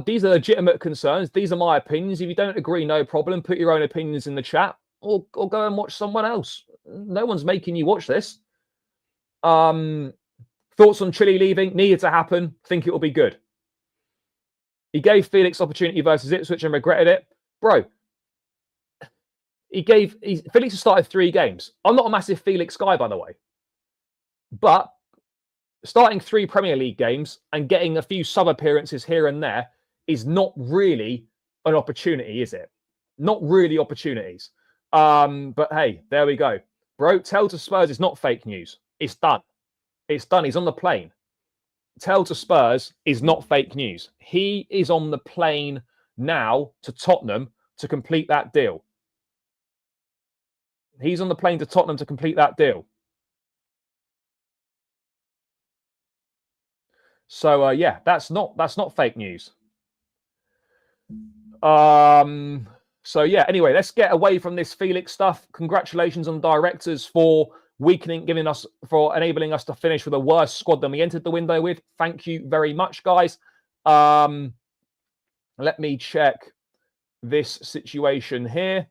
these are legitimate concerns. These are my opinions. If you don't agree, no problem. Put your own opinions in the chat or go and watch someone else. No one's making you watch this. Thoughts on Chile leaving? Needed to happen. Think it will be good. He gave Felix opportunity versus Ipswich and regretted it. Bro, Felix has started 3 games. I'm not a massive Felix guy, by the way. But starting 3 Premier League games and getting a few sub-appearances here and there is not really an opportunity, is it? Not really opportunities. But hey, there we go. Bro, tell to Spurs it's not fake news. It's done. It's done. He's on the plane. Tell to Spurs is not fake news. He is on the plane now to Tottenham to complete that deal. He's on the plane to Tottenham to complete that deal. So yeah, that's not fake news. So yeah, anyway, let's get away from this Felix stuff. Congratulations on directors for enabling us to finish with a worse squad than we entered the window with. Thank you very much, guys. Let me check this situation here.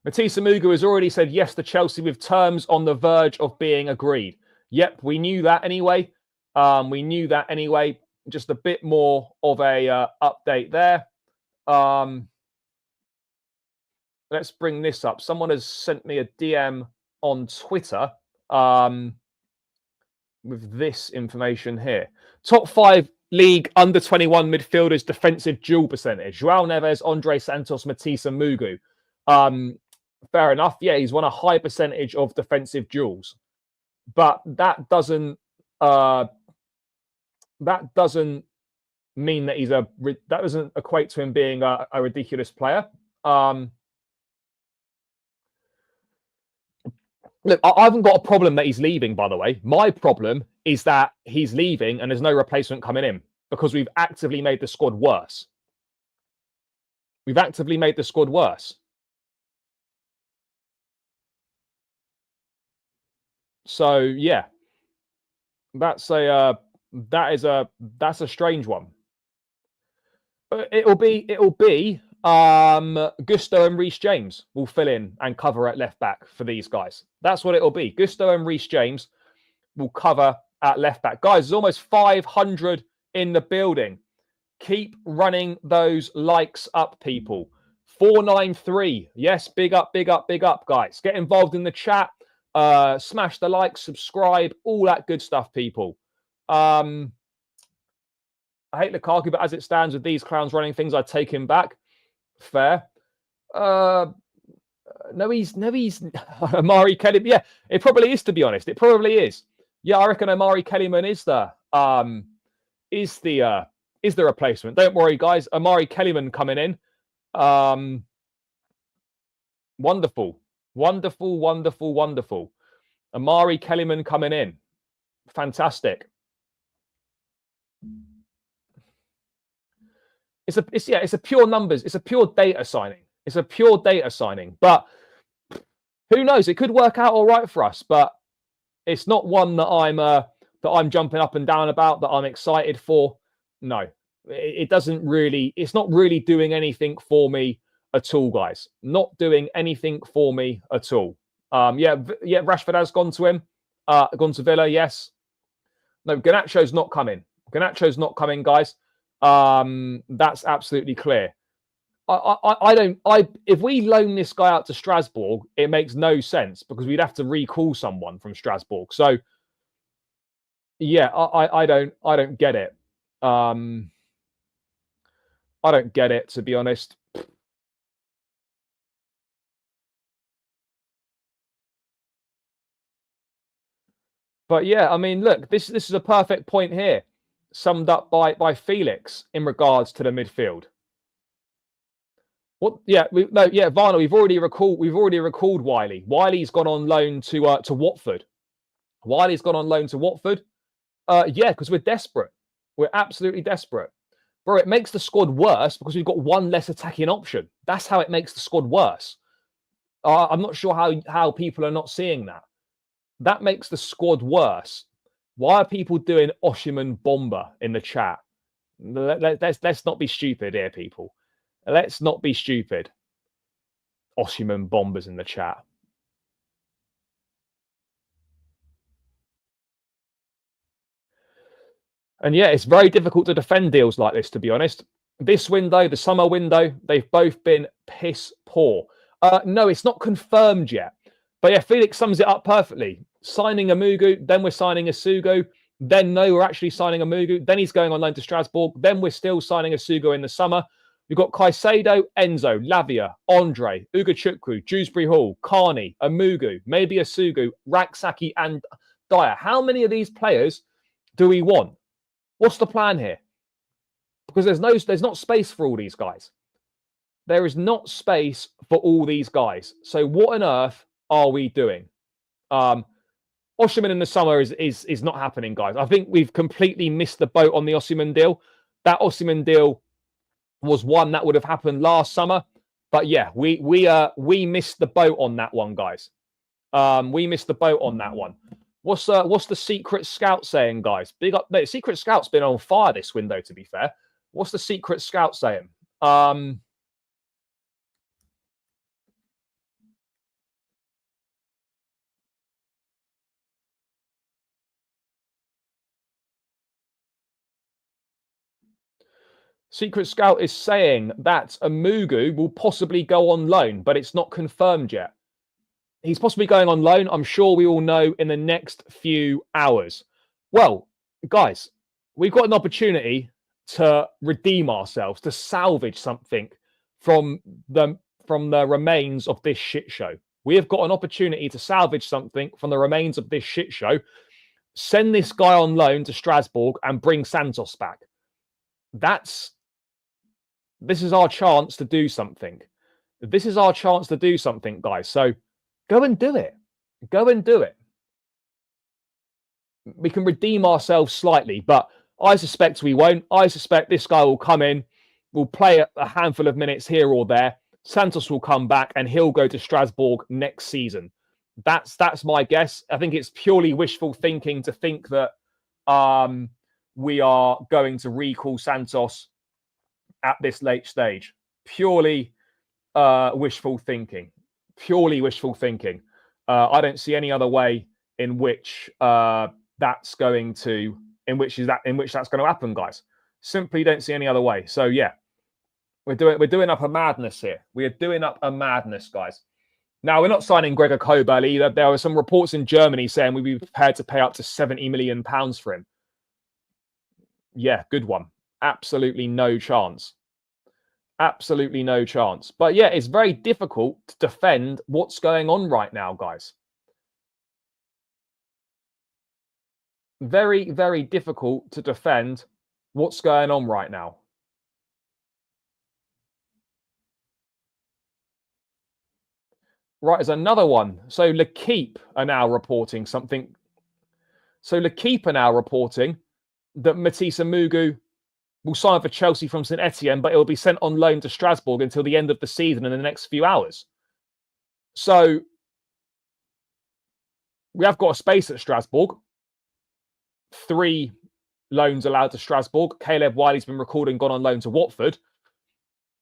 Mathis Amougou has already said yes to Chelsea with terms on the verge of being agreed. Yep, we knew that anyway. Just a bit more of a update there. Let's bring this up. Someone has sent me a DM on Twitter with this information here. Top 5 league under 21 midfielders defensive duel percentage. Joao Neves, Andre Santos, Mathis Amougou. Fair enough. Yeah, he's won a high percentage of defensive duels. But that doesn't mean that that doesn't equate to him being a ridiculous player. Look, I haven't got a problem that he's leaving, by the way. My problem is that he's leaving and there's no replacement coming in because we've actively made the squad worse. We've actively made the squad worse. So yeah, that's a strange one. It'll be Gusto and Reece James will fill in and cover at left back for these guys. That's what it'll be. Gusto and Reece James will cover at left back. Guys, there's almost 500 in the building. Keep running those likes up, people. 493. Yes, big up, big up, big up, guys. Get involved in the chat. Smash the like, subscribe, all that good stuff, people. I hate Lukaku, but as it stands with these clowns running things, I'd take him back. Fair. No, he's Amari Kelly. Yeah, it probably is, to be honest. It probably is. Yeah, I reckon Amari Kellyman is the replacement. Don't worry, guys. Amari Kellyman coming in. Wonderful. Wonderful, wonderful, wonderful. Amari Kellyman coming in. Fantastic. It's a pure numbers. It's a pure data signing. It's a pure data signing. But who knows? It could work out all right for us. But it's not one that I'm jumping up and down about, that I'm excited for. No, it doesn't really. It's not really doing anything for me at all, guys. Not doing anything for me at all. Yeah. Rashford has gone to him. Gone to Villa. Yes. No, Garnacho's not coming. Garnacho's not coming, guys. That's absolutely clear. If we loan this guy out to Strasbourg, it makes no sense because we'd have to recall someone from Strasbourg. So yeah, I don't get it. I don't get it, to be honest. But yeah, I mean, look, this is a perfect point here, summed up by Felix in regards to the midfield. What? Yeah, Varner. We've already recalled Wiley. Wiley's gone on loan to Watford. Wiley's gone on loan to Watford. Yeah, because we're desperate. We're absolutely desperate, bro. It makes the squad worse because we've got one less attacking option. That's how it makes the squad worse. I'm not sure how people are not seeing that. That makes the squad worse. Why are people doing Osimhen Bomber in the chat? Let's not be stupid here, people. Let's not be stupid. Osimhen Bombers in the chat. And yeah, it's very difficult to defend deals like this, to be honest. This window, the summer window, they've both been piss poor. No, it's not confirmed yet. But yeah, Felix sums it up perfectly. Signing Amougou, then we're signing Asugo. Then no, we're actually signing Amougou. Then he's going on loan to Strasbourg. Then we're still signing Asugo in the summer. We've got Caicedo, Enzo, Lavia, Andre, Ugachukwu, Dewsbury Hall, Carney, Amougou, maybe Asugu, Raksaki, and Dyer. How many of these players do we want? What's the plan here? Because there's not space for all these guys. There is not space for all these guys. So what on earth are we doing? Osimhen in the summer is not happening, guys. I think we've completely missed the boat on the Osimhen deal. That Osimhen deal was one that would have happened last summer. But yeah, we missed the boat on that one, guys. We missed the boat on that one. What's the Secret Scout saying, guys? Big up. No, Secret Scout's been on fire this window, to be fair. What's the Secret Scout saying? Secret Scout is saying that Amougou will possibly go on loan, but it's not confirmed yet. He's possibly going on loan. I'm sure we all know in the next few hours. Well, guys, we've got an opportunity to redeem ourselves, to salvage something from the remains of this shit show. We have got an opportunity to salvage something from the remains of this shit show. Send this guy on loan to Strasbourg and bring Santos back. This is our chance to do something. This is our chance to do something, guys. So go and do it. Go and do it. We can redeem ourselves slightly, but I suspect we won't. I suspect this guy will come in, will play a handful of minutes here or there. Santos will come back and he'll go to Strasbourg next season. That's my guess. I think it's purely wishful thinking to think that we are going to recall Santos at this late stage. Purely wishful thinking. Purely wishful thinking. I don't see any other way in which that's going to happen, guys. Simply don't see any other way. So yeah, we're doing up a madness here. We are doing up a madness, guys. Now we're not signing Gregor Kobel either. There were some reports in Germany saying we'd be prepared to pay up to £70 million for him. Yeah, good one. Absolutely no chance. Absolutely no chance. But yeah, it's very difficult to defend what's going on right now, guys. Very, very difficult to defend what's going on right now. Right, there's another one. So L'Equipe are now reporting something. So L'Equipe are now reporting that Mathis Amougou will sign for Chelsea from St Etienne, but it will be sent on loan to Strasbourg until the end of the season in the next few hours. So we have got a space at Strasbourg. 3 loans allowed to Strasbourg. Caleb Wiley's been recalled and gone on loan to Watford.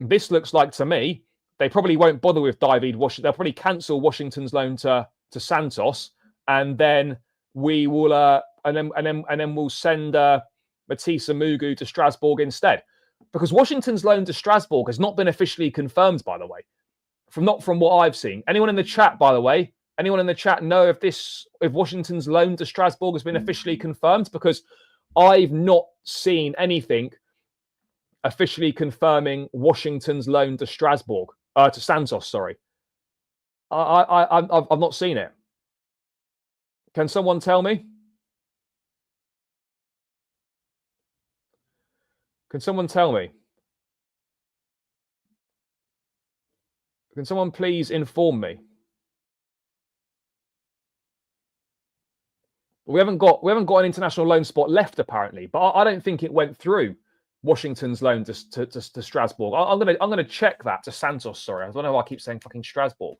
This looks like, to me, they probably won't bother with David Washington. They'll probably cancel Washington's loan to Santos, and then we will and then we'll send Mathis Amougou to Strasbourg instead. Because Washington's loan to Strasbourg has not been officially confirmed, by the way. From what I've seen. Anyone in the chat, by the way, anyone in the chat know if Washington's loan to Strasbourg has been officially confirmed? Because I've not seen anything officially confirming Washington's loan to Strasbourg, to Santos. Sorry, I've not seen it. Can someone tell me? Can someone tell me? Can someone please inform me? We haven't got an international loan spot left apparently, but I don't think it went through Washington's loan to Strasbourg. I'm gonna check that to Santos. Sorry, I don't know why I keep saying fucking Strasbourg.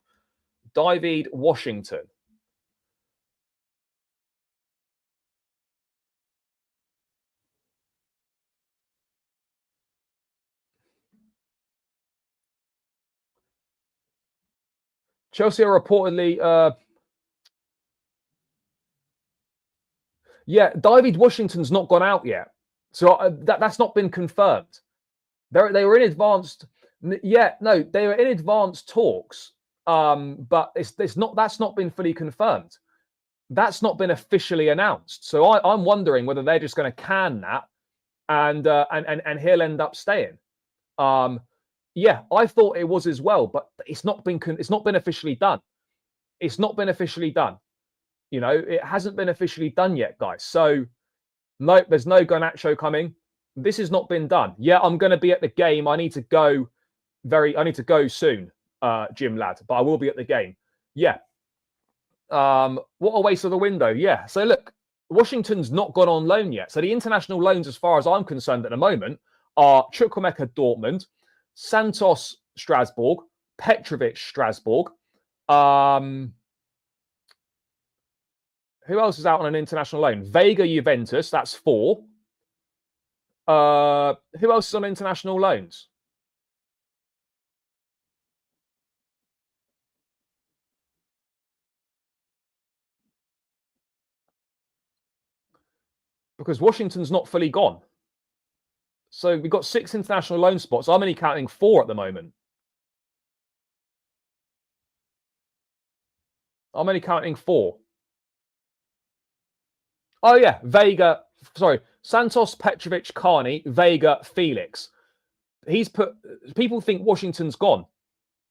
David Washington. Chelsea are reportedly. Yeah, David Washington's not gone out yet, so that's not been confirmed. They were in advanced. Yeah, no, they were in advanced talks, but that's not been fully confirmed. That's not been officially announced. So I'm wondering whether they're just going to can that, and he'll end up staying. Yeah, I thought it was as well, but it's not been officially done. It's not been officially done. You know, it hasn't been officially done yet, guys. So no, there's no Garnacho coming. This has not been done. Yeah, I'm going to be at the game. I need to go soon, Jim lad, but I will be at the game. Yeah. What a waste of the window. Yeah. So look, Washington's not gone on loan yet. So the international loans, as far as I'm concerned at the moment, are Chukwuemeka Dortmund, Santos Strasbourg, Petrovic Strasbourg. Who else is out on an international loan? Vega Juventus, that's 4. Who else is on international loans? Because Washington's not fully gone. So we've got 6 international loan spots. I'm only counting 4 at the moment. I'm only counting 4. Oh, yeah. Vega. Sorry. Santos, Petrovic, Carney, Vega, Felix. People think Washington's gone.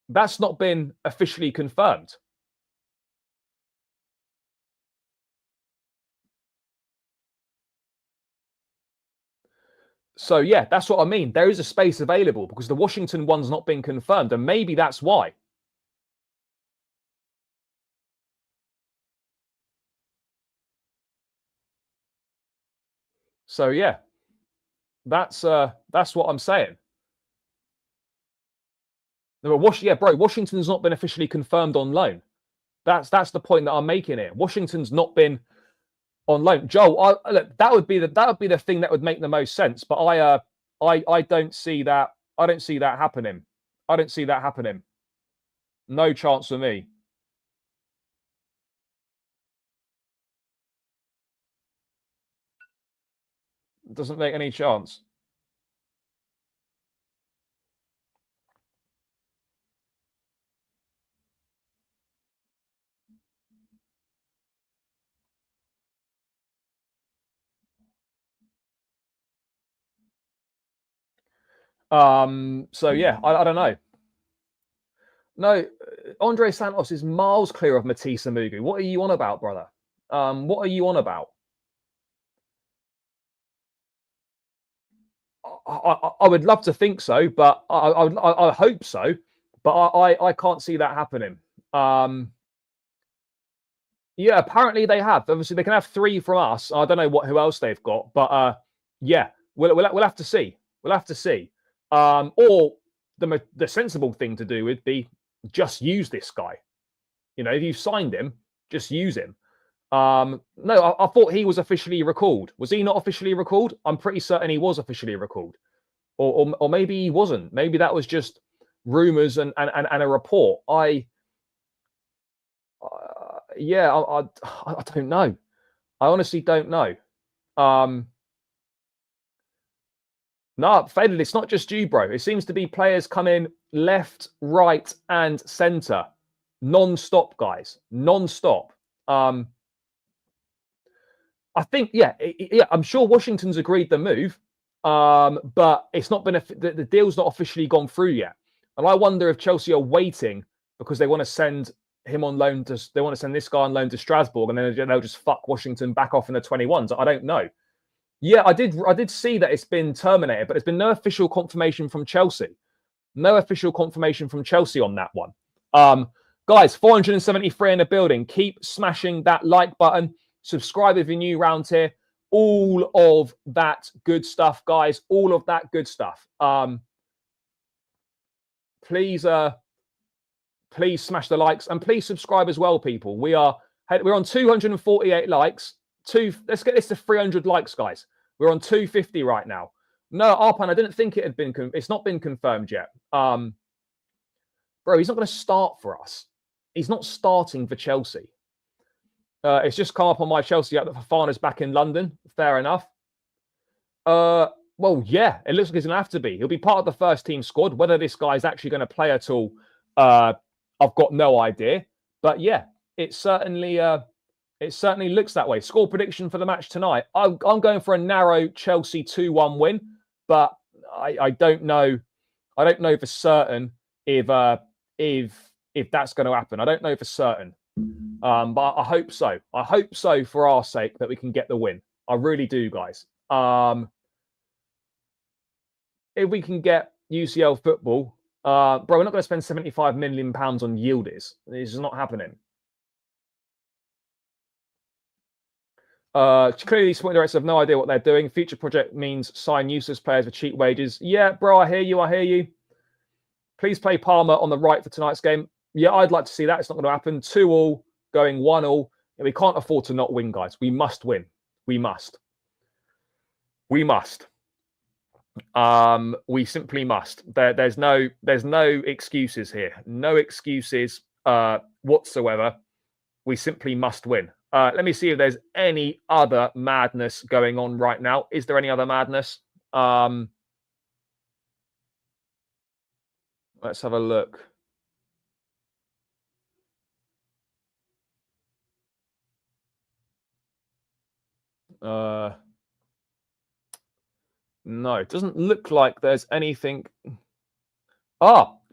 That's not been officially confirmed. So, yeah, that's what I mean. There is a space available because the Washington one's not been confirmed. And maybe that's why. So yeah, that's what I'm saying. Yeah, bro, Washington's not been officially confirmed on loan. That's the point that I'm making here. Washington's not been on loan. Joel, look, that would be the thing that would make the most sense. But I don't see that. I don't see that happening. I don't see that happening. No chance for me. Doesn't make any chance. So yeah, I don't know. No, Andre Santos is miles clear of Mathis Amougou. What are you on about, brother? What are you on about? I would love to think so, but I hope so, but I can't see that happening. Yeah, apparently they have. Obviously, they can have 3 from us. I don't know who else they've got, but yeah, we'll have to see. We'll have to see. Or the sensible thing to do would be just use this guy. You know, if you've signed him, just use him. No, I thought he was officially recalled. Was he not officially recalled? I'm pretty certain he was officially recalled, or maybe he wasn't. Maybe that was just rumors and a report. Yeah, I don't know. I honestly don't know. No, Faded, it's not just you, bro. It seems to be players coming left, right, and centre, non-stop, guys, non-stop. I think, yeah, I'm sure Washington's agreed the move, but it's not been the deal's not officially gone through yet. And I wonder if Chelsea are waiting because they want to send him on loan they want to send this guy on loan to Strasbourg, and then they'll just fuck Washington back off in the 21s. I don't know. Yeah, I did see that it's been terminated, but there's been no official confirmation from Chelsea. No official confirmation from Chelsea on that one. Guys, 473 in the building. Keep smashing that like button. Subscribe if you're new around here. All of that good stuff, guys. All of that good stuff. Please smash the likes and please subscribe as well, people. We're on 248 likes. Let's get this to 300 likes, guys. We're on 250 right now. No, Arpan, I didn't think it had been. It's not been confirmed yet. Bro, he's not going to start for us. He's not starting for Chelsea. It's just come up on my Chelsea app that Fofana's back in London. Fair enough. Well, yeah, it looks like he's going to have to be. He'll be part of the first team squad. Whether this guy's actually going to play at all, I've got no idea. But yeah, it certainly looks that way. Score prediction for the match tonight. I'm going for a narrow Chelsea 2-1 win, but I don't know. I don't know for certain if that's going to happen. I don't know for certain. But I hope so. I hope so for our sake that we can get the win. I really do, guys. If we can get UCL football, bro, we're not going to spend £75 million on Yildiz. This is not happening. Clearly, sporting directors have no idea what they're doing. Future project means sign useless players for cheap wages. Yeah, bro, I hear you. I hear you. Please play Palmer on the right for tonight's game. Yeah, I'd like to see that. It's not going to happen. 2-2, going 1-1. We can't afford to not win, guys. We must win. We must. We must. We simply must. There's no excuses here. No excuses whatsoever. We simply must win. Let me see if there's any other madness going on right now. Is there any other madness? Let's have a look. No, it doesn't look like there's anything.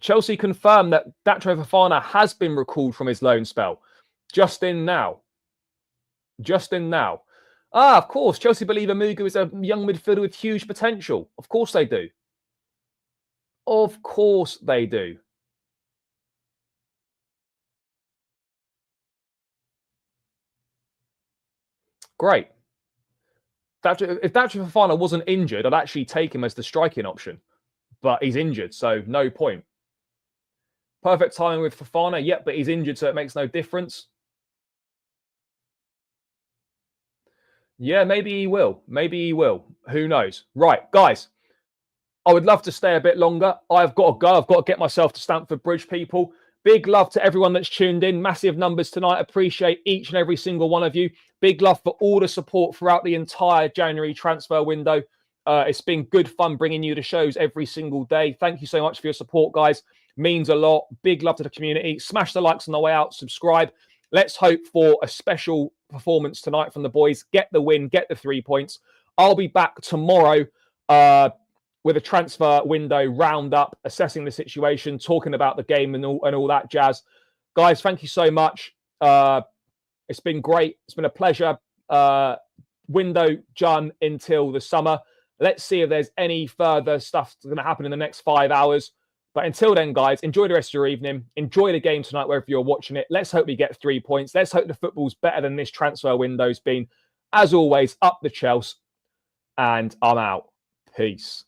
Chelsea confirmed that Datro Fofana has been recalled from his loan spell. Just in now. Of course, Chelsea believe Amougou is a young midfielder with huge potential. Of course they do. Of course they do. Great. If David Fofana wasn't injured, I'd actually take him as the striking option. But he's injured, so no point. Perfect timing with Fofana, yep, but he's injured, so it makes no difference. Yeah, maybe he will. Maybe he will. Who knows? Right, guys, I would love to stay a bit longer. I've got to go. I've got to get myself to Stamford Bridge, people. Big love to everyone that's tuned in. Massive numbers tonight. Appreciate each and every single one of you. Big love for all the support throughout the entire January transfer window. It's been good fun bringing you the shows every single day. Thank you so much for your support, guys. Means a lot. Big love to the community. Smash the likes on the way out. Subscribe. Let's hope for a special performance tonight from the boys. Get the win. Get the 3 points. I'll be back tomorrow with a transfer window roundup, assessing the situation, talking about the game and all that jazz. Guys, thank you so much. It's been great. It's been a pleasure. Window done until the summer. Let's see if there's any further stuff that's going to happen in the next 5 hours. But until then, guys, enjoy the rest of your evening. Enjoy the game tonight, wherever you're watching it. Let's hope we get 3 points. Let's hope the football's better than this transfer window's been. As always, up the Chelsea. And I'm out. Peace.